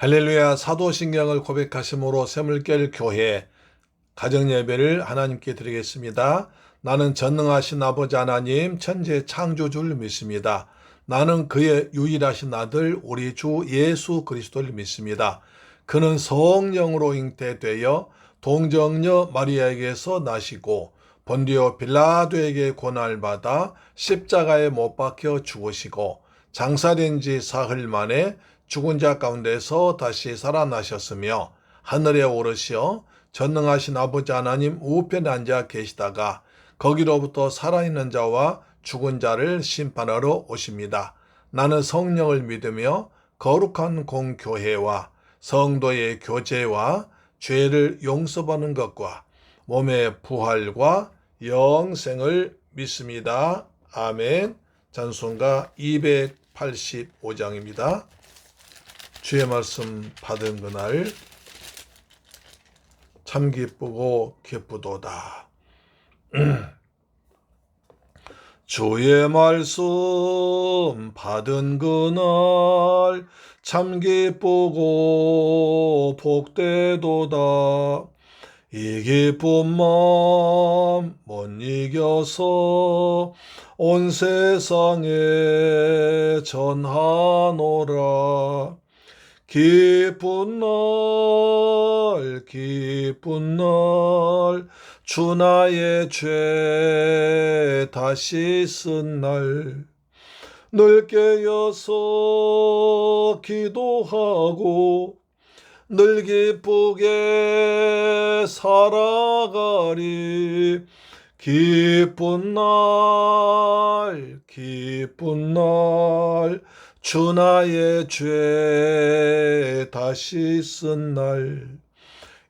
할렐루야. 사도신경을 고백하심으로 샘물결 교회 가정예배를 하나님께 드리겠습니다. 나는 전능하신 아버지 하나님 천지의 창조주를 믿습니다. 나는 그의 유일하신 아들 우리 주 예수 그리스도를 믿습니다. 그는 성령으로 잉태되어 동정녀 마리아에게서 나시고 본디오 빌라도에게 고난을 받아 십자가에 못 박혀 죽으시고 장사된 지 사흘 만에 죽은 자 가운데서 다시 살아나셨으며 하늘에 오르시어 전능하신 아버지 하나님 우편에 앉아 계시다가 거기로부터 살아있는 자와 죽은 자를 심판하러 오십니다. 나는 성령을 믿으며 거룩한 공교회와 성도의 교제와 죄를 용서받는 것과 몸의 부활과 영생을 믿습니다. 아멘. 찬송가 285장입니다. 주의 말씀 받은 그날 참 기쁘고 기쁘도다. 주의 말씀 받은 그날 참 기쁘고 복되도다. 이 기쁜 마음 못 이겨서 온 세상에 전하노라. 기쁜 날 주 나의 죄 다시 쓴 날 늘 깨어서 기도하고 늘 기쁘게 살아가리. 기쁜 날 주 나의 죄 다시 쓴 날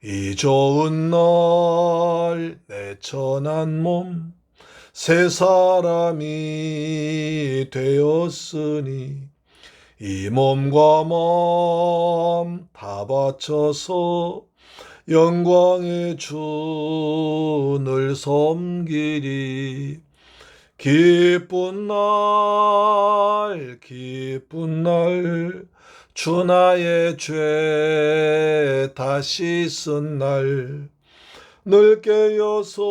이 좋은 날 내 천한 몸 새 사람이 되었으니 이 몸과 마음 다 바쳐서 영광의 주를 섬기리. 기쁜 날 주 나의 죄 다시 쓴 날 늘 깨어서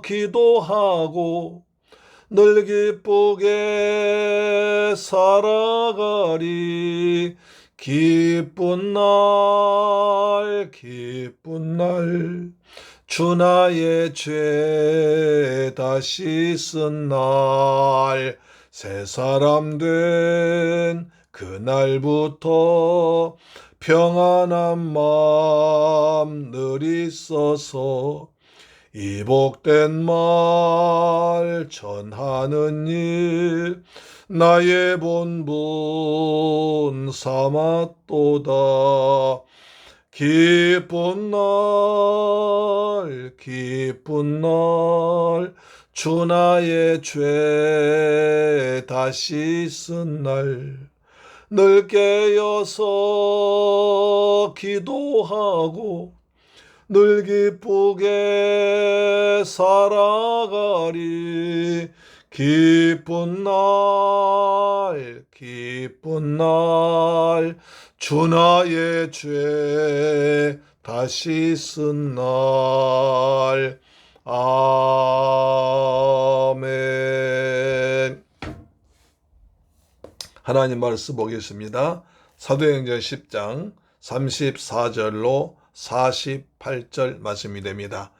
기도하고 늘 기쁘게 살아가리. 기쁜 날 주 나의 죄 다시 쓴 날 새 사람 된 그날부터 평안한 마음 늘 있어서 이 복된 말 전하는 일 나의 본분 삼았도다. 기쁜 날 주 나의 죄 다시 쓴 날 늘 깨어서 기도하고 늘 기쁘게 살아가리. 기쁜 날 주 나의 죄 다시 쓴 날. 아멘. 하나님 말씀 보겠습니다. 사도행전 10장 34절로 48절 말씀이 됩니다.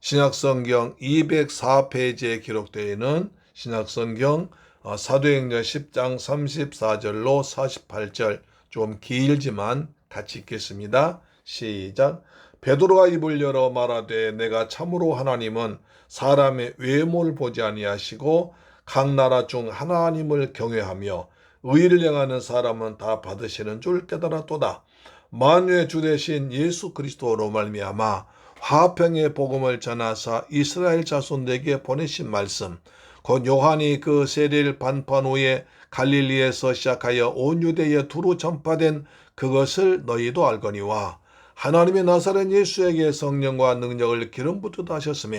신약성경 204페이지에 기록되어 있는 신약성경 사도행전 10장 34절로 48절 좀 길지만 같이 읽겠습니다. 시작. 베드로가 입을 열어 말하되 내가 참으로 하나님은 사람의 외모를 보지 아니하시고 각 나라 중 하나님을 경외하며 의를 행하는 사람은 다 받으시는 줄 깨달았도다. 만유의 주 되신 예수 그리스도로 말미암아 화평의 복음을 전하사 이스라엘 자손에게 보내신 말씀 곧 요한이 그 세례를 반판 후에 갈릴리에서 시작하여 온 유대에 두루 전파된 그것을 너희도 알거니와 하나님의 나사렛 예수에게 성령과 능력을 기름 붓듯 하셨으며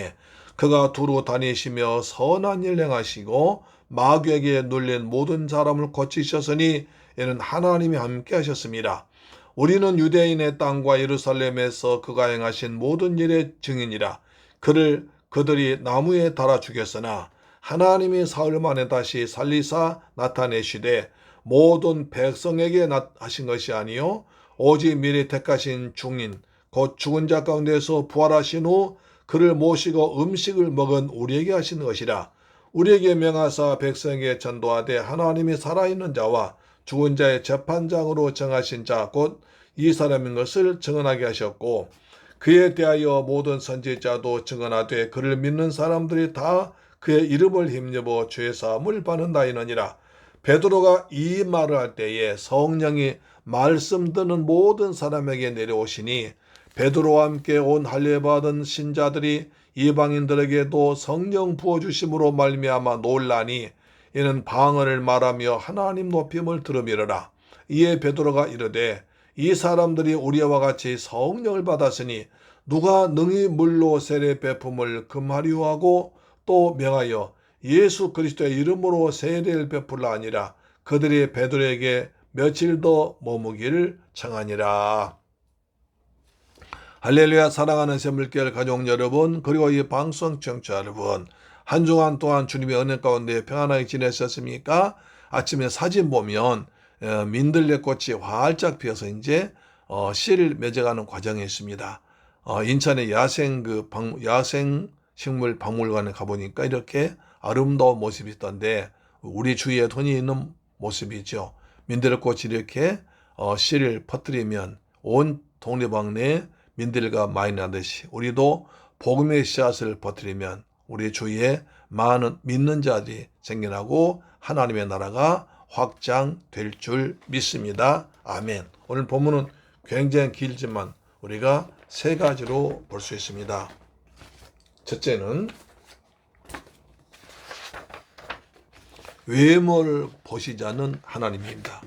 그가 두루 다니시며 선한 일 행하시고 마귀에게 눌린 모든 사람을 고치셨으니 이는 하나님이 함께 하셨습니다. 우리는 유대인의 땅과 예루살렘에서 그가 행하신 모든 일의 증인이라. 그들이 나무에 달아 죽였으나 하나님이 사흘 만에 다시 살리사 나타내시되 모든 백성에게 하신 것이 아니요 오직 미리 택하신 중인 곧 죽은 자 가운데서 부활하신 후 그를 모시고 음식을 먹은 우리에게 하신 것이라. 우리에게 명하사 백성에게 전도하되 하나님이 살아있는 자와 죽은 자의 재판장으로 정하신 자 곧 이 사람인 것을 증언하게 하셨고 그에 대하여 모든 선지자도 증언하되 그를 믿는 사람들이 다 그의 이름을 힘입어 죄 사함을 받는다이느니라. 베드로가 이 말을 할 때에 성령이 말씀 듣는 모든 사람에게 내려오시니 베드로와 함께 온 할례 받은 신자들이 이방인들에게도 성령 부어주심으로 말미암아 놀라니 이는 방언을 말하며 하나님 높임을 들음이러라. 이에 베드로가 이르되 이 사람들이 우리와 같이 성령을 받았으니 누가 능히 물로 세례 베품을 금하리오 하고 또 명하여 예수 그리스도의 이름으로 세례를 베풀라 하니라. 그들이 베드로에게 며칠 더 머무기를 청하니라. 할렐루야. 사랑하는 새물결 가족 여러분, 그리고 이 방송 청취자 여러분, 한 주간 동안 주님의 은혜 가운데 평안하게 지내셨습니까? 아침에 사진 보면 민들레꽃이 활짝 피어서 이제 씨를 맺어가는 과정에 있습니다. 인천의 야생식물 박물관에 가보니까 이렇게 아름다운 모습이 있던데 우리 주위에 돈이 있는 모습이죠. 민들레꽃이 이렇게 씨를 퍼뜨리면 온 동네방네에 민들레가 많이 나듯이 우리도 복음의 씨앗을 퍼뜨리면 우리 주위에 많은 믿는 자들이 생겨나고 하나님의 나라가 확장될 줄 믿습니다. 아멘. 오늘 본문은 굉장히 길지만 우리가 세 가지로 볼 수 있습니다. 첫째는 외모를 보시자는 하나님입니다.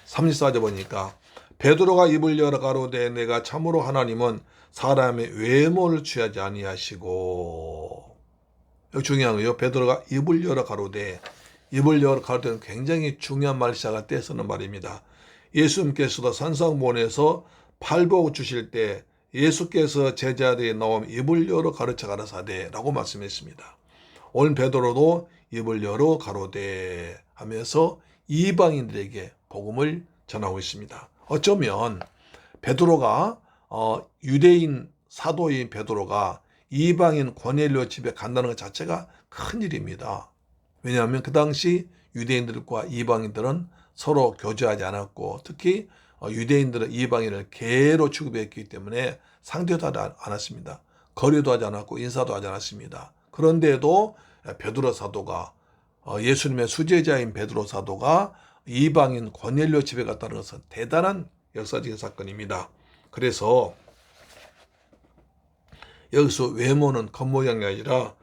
34절 보니까 베드로가 입을 열어 가로되 내가 참으로 하나님은 사람의 외모를 취하지 아니하시고. 여기 중요한 거예요. 베드로가 입을 열어 가로되, 입을 열어 가로되는 굉장히 중요한 말시아가 때 쓰는 말입니다. 예수님께서도 산상보원에서 팔복 주실 때 예수께서 제자들이 나오면 입을 열어 가르쳐 가라사대 라고 말씀했습니다. 오늘 베드로도 입을 열어 가로되 하면서 이방인들에게 복음을 전하고 있습니다. 어쩌면 베드로가 유대인 사도인 베드로가 이방인 고넬료 집에 간다는 것 자체가 큰 일입니다. 왜냐하면 그 당시 유대인들과 이방인들은 서로 교제하지 않았고 특히 유대인들은 이방인을 개로 취급했기 때문에 상대도 하지 않았습니다. 거래도 하지 않았고 인사도 하지 않았습니다. 그런데도 베드로 사도가 예수님의 수제자인 베드로 사도가 이방인 고넬료 집에 갔다는 것은 대단한 역사적인 사건입니다. 그래서 여기서 외모는 겉모양이 아니라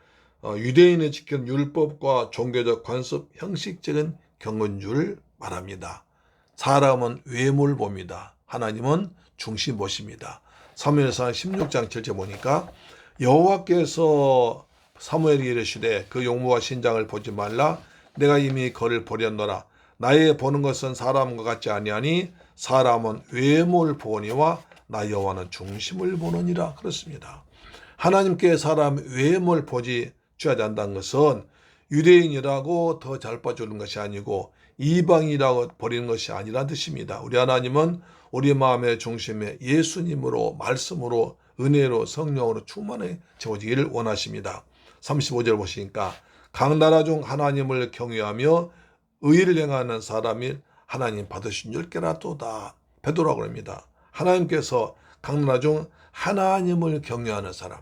유대인이 지킨 율법과 종교적 관습, 형식적인 경건 줄 말합니다. 사람은 외모를 봅니다. 하나님은 중심 보십니다. 사무엘상 16장 7절 보니까 여호와께서 사무엘에게 이르시되 그 용모와 신장을 보지 말라. 내가 이미 그를 버렸노라. 나의 보는 것은 사람과 같지 아니하니 사람은 외모를 보니와 나 여호와는 중심을 보느니라. 그렇습니다. 하나님께 사람 외모를 보지 취하지 않는다는 것은 유대인이라고 더 잘 봐주는 것이 아니고 이방이라고 버리는 것이 아니라는 뜻입니다. 우리 하나님은 우리 마음의 중심에 예수님으로 말씀으로 은혜로 성령으로 충만해 채워지기를 원하십니다. 35절 보시니까 각 나라 중 하나님을 경외하며 의를 행하는 사람이 하나님 받으신 줄 깨닫도다. 베드로라고 합니다. 하나님께서 각 나라 중 하나님을 경외하는 사람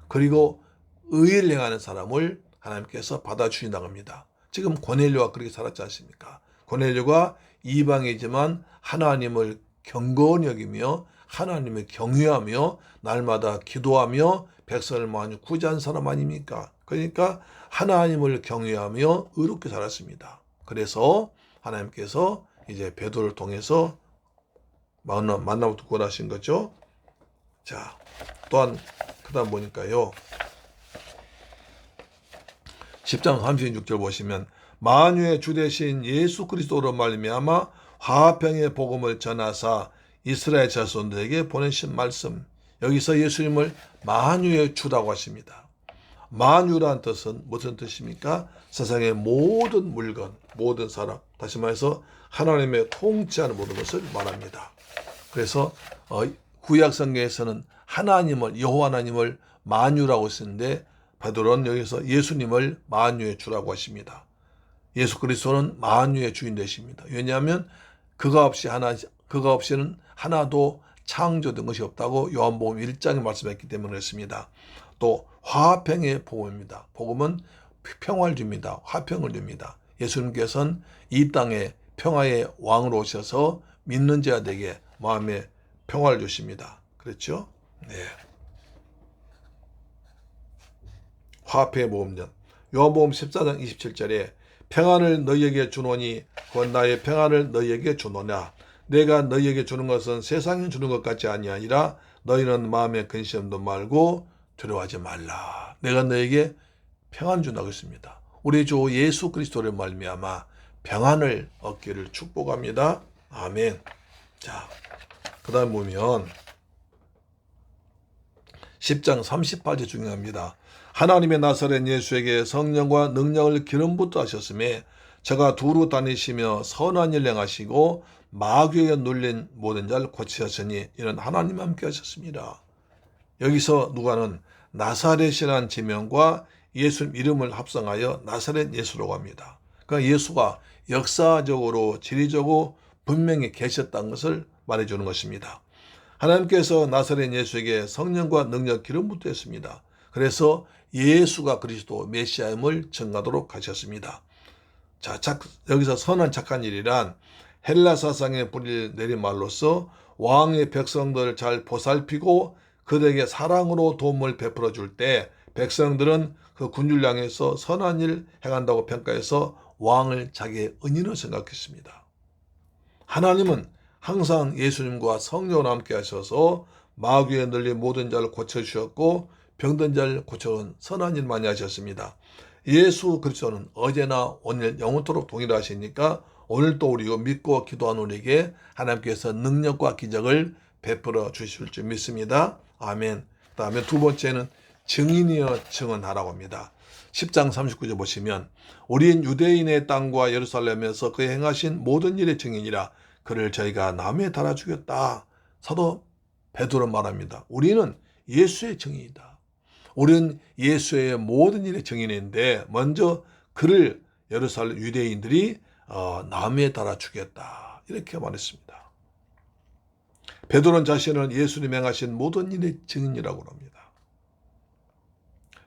그리고 의를 행하는 사람을 하나님께서 받아주신다고 합니다. 지금 고넬료가 그렇게 살았지 않습니까? 고넬료가 이방이지만 하나님을 경건히 여기며 하나님을 경외하며 날마다 기도하며 백성을 많이 구제한 사람 아닙니까? 그러니까 하나님을 경외하며 의롭게 살았습니다. 그래서 하나님께서 이제 베드로를 통해서 만나고 듣고 하신 거죠. 자, 또한 그다음 보니까요. 10장 36절 보시면 만유의 주 되신 예수 그리스도로 말미암아 화평의 복음을 전하사 이스라엘 자손들에게 보내신 말씀, 여기서 예수님을 만유의 주라고 하십니다. 만유란 뜻은 무슨 뜻입니까? 세상의 모든 물건, 모든 사람, 다시 말해서 하나님의 통치하는 모든 것을 말합니다. 그래서 구약 성경에서는 하나님을, 여호와 하나님을 만유라고 쓰는데 베드로는 여기서 예수님을 만유의 주라고 하십니다. 예수 그리스도는 만유의 주인 되십니다. 왜냐하면 그가 없이는 하나도 창조된 것이 없다고 요한복음 1장에 말씀했기 때문에 그렇습니다. 또 화평의 복음입니다. 복음은 평화를 줍니다. 화평을 줍니다. 예수님께서는 이 땅에 평화의 왕으로 오셔서 믿는 자들에게 마음에 평화를 주십니다. 그렇죠? 네. 화평의 복음전. 요한복음 14장 27절에 평안을 너희에게 주노니 곧 나의 평안을 너희에게 주노냐. 내가 너희에게 주는 것은 세상이 주는 것 같이 아니하니라. 너희는 마음에 근심도 말고 두려워하지 말라. 내가 너희에게 평안 준다고 했습니다. 우리 주 예수 그리스도를 말미암아 평안을 얻기를 축복합니다. 아멘. 자, 그 다음 보면 10장 38절 중요합니다. 하나님의 나사렛 예수에게 성령과 능력을 기름부터 하셨음에 저가 두루 다니시며 선한 일 행하시고 마귀에게 눌린 모든 자를 고치셨으니 이는 하나님 함께 하셨습니다. 여기서 누가는 나사렛이라는 지명과 예수 이름을 합성하여 나사렛 예수라고 합니다. 그러니까 예수가 역사적으로 지리적으로 분명히 계셨다는 것을 말해주는 것입니다. 하나님께서 나사렛 예수에게 성령과 능력 기름부터 했습니다. 그래서 예수가 그리스도 메시아임을 증거하도록 하셨습니다. 자, 여기서 선한 착한 일이란 헬라 사상의 뿌리를 내린 말로서 왕의 백성들을 잘 보살피고 그들에게 사랑으로 도움을 베풀어 줄 때 백성들은 그 군주를 향해서 선한 일 행한다고 평가해서 왕을 자기의 은인으로 생각했습니다. 하나님은 항상 예수님과 성령과 함께 하셔서 마귀에 눌린 모든 자를 고쳐주셨고 병든 자를 고쳐온 선한 일 많이 하셨습니다. 예수 그리스도는 어제나 오늘 영원토록 동일하시니까 오늘도 우리가 믿고 기도하는 우리에게 하나님께서 능력과 기적을 베풀어 주실 줄 믿습니다. 아멘. 그 다음에 두 번째는 증인이여 증언하라고 합니다. 10장 39절 보시면 우리는 유대인의 땅과 예루살렘에서 그의 행하신 모든 일의 증인이라 그를 저희가 남에 달아주겠다. 사도 베드로 말합니다. 우리는 예수의 증인이다. 우리는 예수의 모든 일의 증인인데 먼저 그를 예루살렘 유대인들이 남에 달아주겠다. 이렇게 말했습니다. 베드로는 자신을 예수님 행하신 모든 일의 증인이라고 합니다.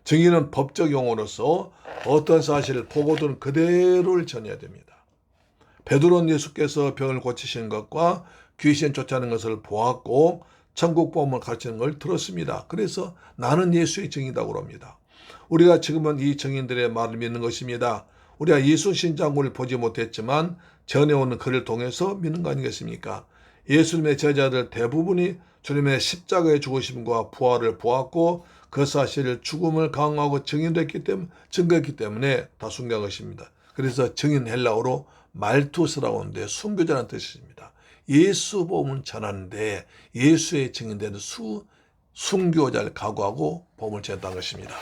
증인은 법적 용어로서 어떤 사실을 보고든 그대로를 전해야 됩니다. 베드로는 예수께서 병을 고치신 것과 귀신 쫓아내는 것을 보았고 천국 복음을 가르치는 걸 들었습니다. 그래서 나는 예수의 증인이라고 합니다. 우리가 지금은 이 증인들의 말을 믿는 것입니다. 우리가 예수 신장군을 보지 못했지만 전해오는 그를 통해서 믿는 거 아니겠습니까? 예수님의 제자들 대부분이 주님의 십자가의 죽으심과 부활을 보았고 그 사실을 죽음을 강화하고 증거했기 때문에 다 순교한 것입니다. 그래서 증인 헬라어로 말투스라고 하는데 순교자라는 뜻입니다. 예수 복음을 전하는데 예수의 증인되는 순교자를 각오하고 복음을 전했다는 것입니다.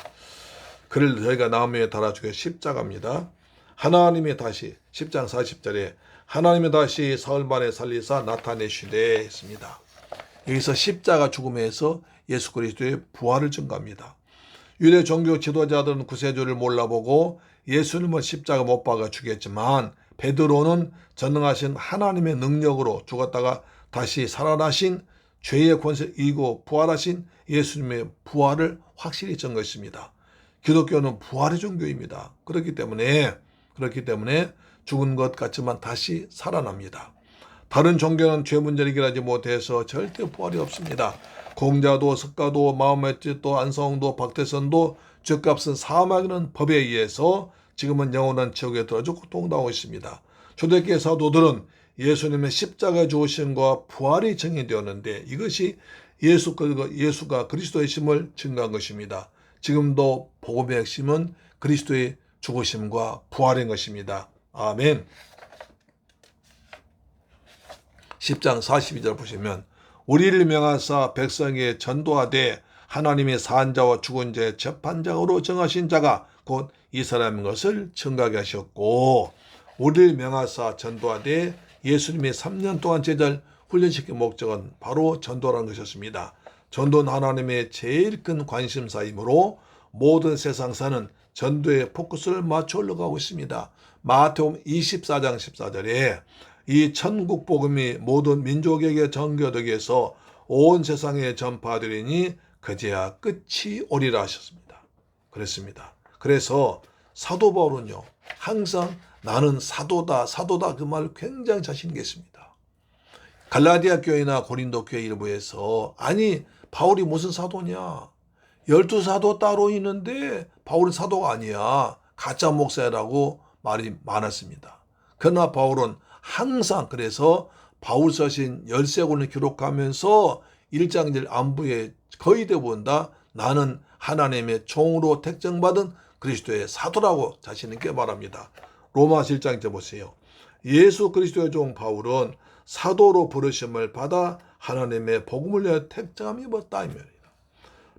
그를 저희가 남에 달아주게 십자가입니다. 하나님이 다시 10장 40절에 하나님이 다시 사흘 만에 살리사 나타내시되 했습니다. 여기서 십자가 죽음에서 예수 그리스도의 부활을 증거합니다. 유대 종교 지도자들은 구세주를 몰라보고 예수님은 십자가 못 박아 죽였지만 베드로는 전능하신 하나님의 능력으로 죽었다가 다시 살아나신 죄의 권세 이고 부활하신 예수님의 부활을 확실히 증거했습니다. 기독교는 부활의 종교입니다. 그렇기 때문에 죽은 것 같지만 다시 살아납니다. 다른 종교는 죄 문제를 해결하지 못해서 절대 부활이 없습니다. 공자도 석가도 마호메트 또 안성도 박태선도 죄값은 사망이라는 법에 의해서 지금은 영원한 지옥에 들어져 고통당하고 있습니다. 초대교회 사도들은 예수님의 십자가 죽으심과 부활이 증인되었는데 이것이 예수가 그리스도의 심을 증거한 것입니다. 지금도 복음의 핵심은 그리스도의 죽으심과 부활인 것입니다. 아멘. 10장 42절 보시면 우리를 명하사 백성에게 전도하되 하나님의 산자와 죽은 자의 재판장으로 정하신 자가 곧 이 사람인 것을 증거하게 하셨고, 우리를 명하사 전도하되 예수님의 3년 동안 제자를 훈련시킨 목적은 바로 전도라는 것이었습니다. 전도는 하나님의 제일 큰 관심사이므로 모든 세상사는 전도에 포커스를 맞춰 올라가고 있습니다. 마태복음 24장 14절에 이 천국 복음이 모든 민족에게 전교되기 위해서 온 세상에 전파되리니 그제야 끝이 오리라 하셨습니다. 그랬습니다. 그래서 사도 바울은요, 항상 나는 사도다 그 말을 굉장히 자신 있게 했습니다. 갈라디아 교회나 고린도 교회 일부에서 아니 바울이 무슨 사도냐, 12사도 따로 있는데 바울은 사도가 아니야, 가짜 목사라고 말이 많았습니다. 그러나 바울은 항상 그래서 바울 서신 13권을 기록하면서 1장 1 안부에 거의 대부분 다 나는 하나님의 종으로 택정받은 그리스도의 사도라고 자신 있게 말합니다. 로마서 1장 보세요. 예수 그리스도의 종 바울은 사도로 부르심을 받아 하나님의 복음을 위해 택정함이 입었다 이 말입니다.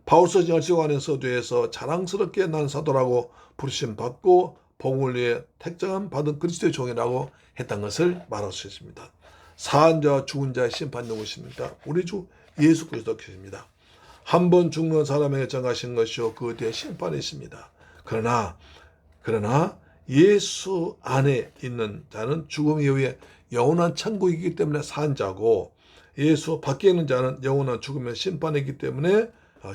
바울서 열쇠관의 서두에서 자랑스럽게 난 사도라고 부르심 받고 복음을 위해 택정함 받은 그리스도의 종이라고 했던 것을 말할 수 있습니다. 사한 자와 죽은 자의 심판 누구십니까? 우리 주 예수 그리스도께십니다. 한 번 죽는 사람에게 정하신 것이요 그 뒤에 심판이 있습니다. 그러나 예수 안에 있는 자는 죽음 이후에 영원한 천국이기 때문에 산 자고, 예수 밖에 있는 자는 영원한 죽음의 심판이기 때문에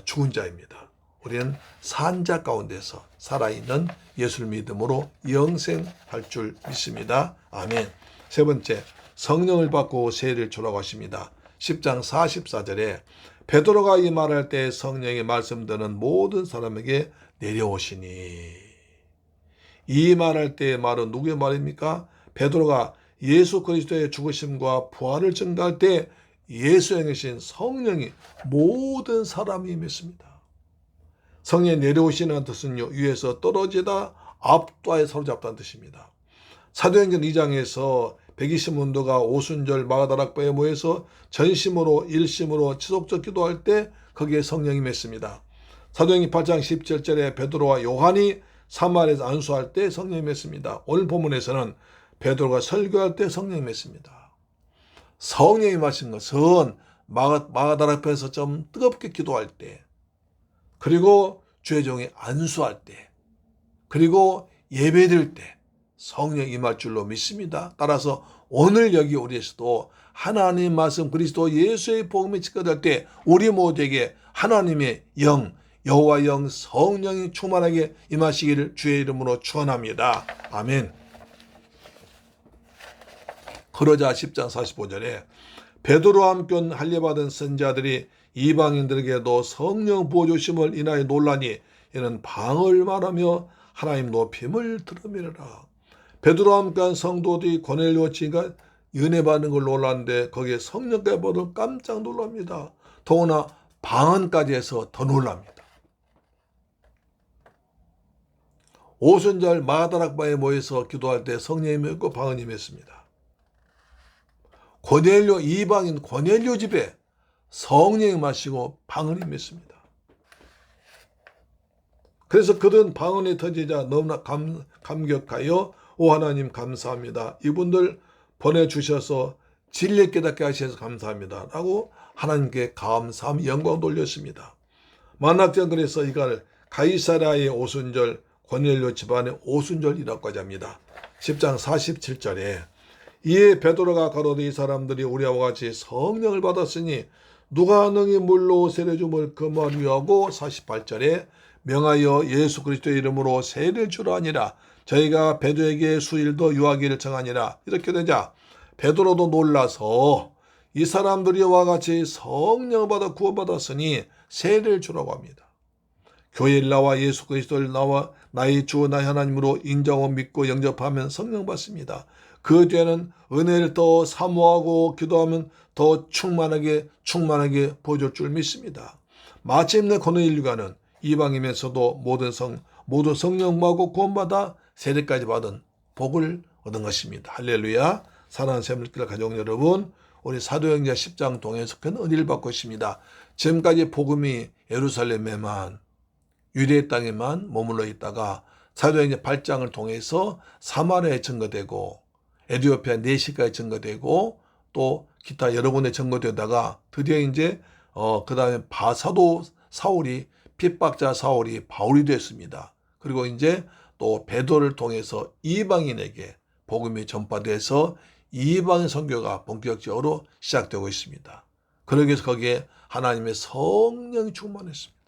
죽은 자입니다. 우리는 산 자 가운데서 살아있는 예수를 믿음으로 영생할 줄 믿습니다. 아멘. 세 번째, 성령을 받고 세례를 주라고 하십니다. 10장 44절에 베드로가 이 말할 때 성령이 말씀 듣는 모든 사람에게 내려오시니, 이 말할 때의 말은 누구의 말입니까? 베드로가 예수 그리스도의 죽으심과 부활을 증거할 때 예수 행하신 성령이 모든 사람이 믿습니다. 성령이 내려오시는 뜻은요, 위에서 떨어지다 앞뒤에 사로잡다는 뜻입니다. 사도행전 2장에서 120문도가 오순절 마가다락바에 모여서 전심으로 일심으로 지속적 기도할 때 거기에 성령이 맺습니다. 사도행전 8장 17절에 베드로와 요한이 사마리아에서 안수할 때 성령이 맺습니다. 오늘 본문에서는 베드로가 설교할 때 성령이 맺습니다. 성령이 마신 것은 마가다락바에서 좀 뜨겁게 기도할 때, 그리고 주의 종이 안수할 때, 그리고 예배드릴 때 성령 임할 줄로 믿습니다. 따라서 오늘 여기 우리에서도 하나님 말씀 그리스도 예수의 복음이 증거될 때 우리 모두에게 하나님의 영, 여호와 영 성령이 충만하게 임하시기를 주의 이름으로 축원합니다. 아멘. 그러자 10장 45절에 베드로와 함께 할례받은 선지자들이 이방인들에게도 성령 부어주심을 인하여 놀라니 이는 방을 말하며 하나님 높임을 들으미라. 베드로와 함께한 성도들이 고넬료치가 은혜 받는 걸 놀랐는데 거기에 성령까지 받아 깜짝 놀랍니다. 더구나 방언까지 해서 더 놀랍니다. 오순절 마가다락바에 모여서 기도할 때 성령이 맺고 방언이 맺습니다. 고넬료 이방인 고넬료 집에 성령이 마시고 방언이 맺습니다. 그래서 그들은 방언이 터지자 너무나 감격하여 오 하나님 감사합니다. 이분들 보내주셔서 진리 깨닫게 하셔서 감사합니다. 라고 하나님께 감사함 영광 돌렸습니다. 만낙장 그래서 이걸 가이사랴의 오순절 고넬료 집안의 오순절이라고 합니다. 10장 47절에 이에 베드로가 가로되 이 사람들이 우리와 같이 성령을 받았으니 누가 능히 물로 세례줌을 금하리하고 48절에 명하여 예수 그리스도의 이름으로 세례를 주라 하니라. 저희가 베드로에게 수일도 유하기를 정하니라. 이렇게 되자 베드로도 놀라서 이 사람들이 와 같이 성령을 받아 구원받았으니 세례를 주라고 합니다. 교회에 나와 예수 그리스도를 나와 나의 주 나의 하나님으로 인정하고 믿고 영접하면 성령 받습니다. 그 뒤에는 은혜를 더 사모하고 기도하면 더 충만하게 보여줄 줄 믿습니다. 마침내 고넬료가는 이방이면서도 모든 성령받고 구원받아 세례까지 받은 복을 얻은 것입니다. 할렐루야. 사랑하는 새물길 가족 여러분, 우리 사도행전 10장 통해서 큰 은혜를 받고 있습니다. 지금까지 복음이 예루살렘에만, 유대 땅에만 머물러 있다가 사도행전 8장을 통해서 사마리아에 증거되고 에티오피아 내시까지 증거되고 또 기타 여러 군데 증거되다가 드디어 이제 그 다음에 사도 사울이, 핍박자 사울이 바울이 됐습니다. 그리고 이제 또 베드로를 통해서 이방인에게 복음이 전파돼서 이방인 선교가 본격적으로 시작되고 있습니다. 그러기 위해서 거기에 하나님의 성령이 충만했습니다.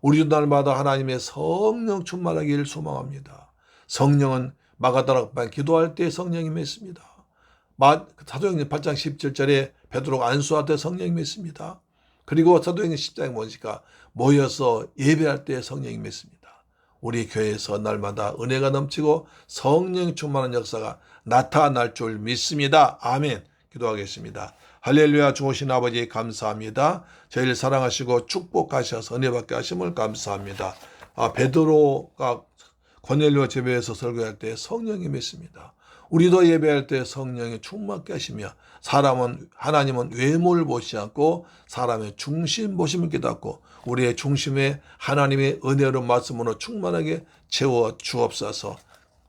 우리도 날마다 하나님의 성령 충만하기를 소망합니다. 성령은 마가다락방 기도할 때 성령이 맺습니다. 사도행전 8장 17절에 베드로가 안수할 때 성령이 맺습니다. 그리고 사도행전 10장에 보니까 모여서 예배할 때 성령이 맺습니다. 우리 교회에서 날마다 은혜가 넘치고 성령 충만한 역사가 나타날 줄 믿습니다. 아멘. 기도하겠습니다. 할렐루야. 좋으신 아버지 감사합니다. 저희를 사랑하시고 축복하셔서 은혜 받게 하심을 감사합니다. 베드로가 고넬료 제배에서 설교할 때 성령이 맺습니다. 우리도 예배할 때 성령이 충만케 하시며 하나님은 외모를 보시지 않고 사람의 중심 보심을 깨닫고 우리의 중심에 하나님의 은혜로 말씀으로 충만하게 채워 주옵소서.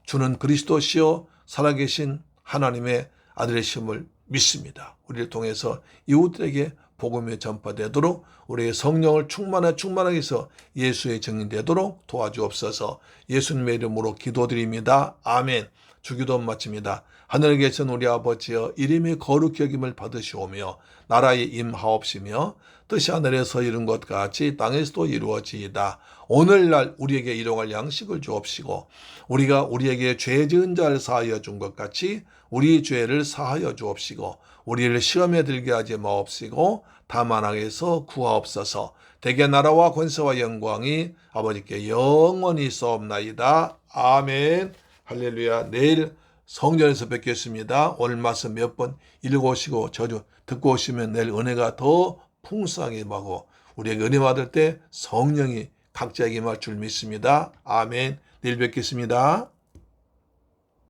주는 그리스도시요 살아계신 하나님의 아들이심을 믿습니다. 우리를 통해서 이웃들에게 복음이 전파되도록 우리의 성령을 충만하게 해서 예수의 증인되도록 도와주옵소서. 예수님의 이름으로 기도드립니다. 아멘. 주기도 마칩니다. 하늘에 계신 우리 아버지여, 이름이 거룩히 여김을 받으시오며 나라에 임하옵시며 뜻이 하늘에서 이룬 것 같이 땅에서도 이루어지이다. 오늘날 우리에게 일용할 양식을 주옵시고 우리가 우리에게 죄 지은 자를 사하여 준 것 같이 우리 죄를 사하여 주옵시고 우리를 시험에 들게 하지 마옵시고 다만 악에서 구하옵소서. 대개 나라와 권세와 영광이 아버지께 영원히 있사옵나이다. 아멘. 할렐루야. 내일 성전에서 뵙겠습니다. 오늘 말씀 몇 번 읽으시고 저주 듣고 오시면 내일 은혜가 더 풍성하게 임하고 우리에게 은혜 받을 때 성령이 각자에게 임할 줄 믿습니다. 아멘. 내일 뵙겠습니다.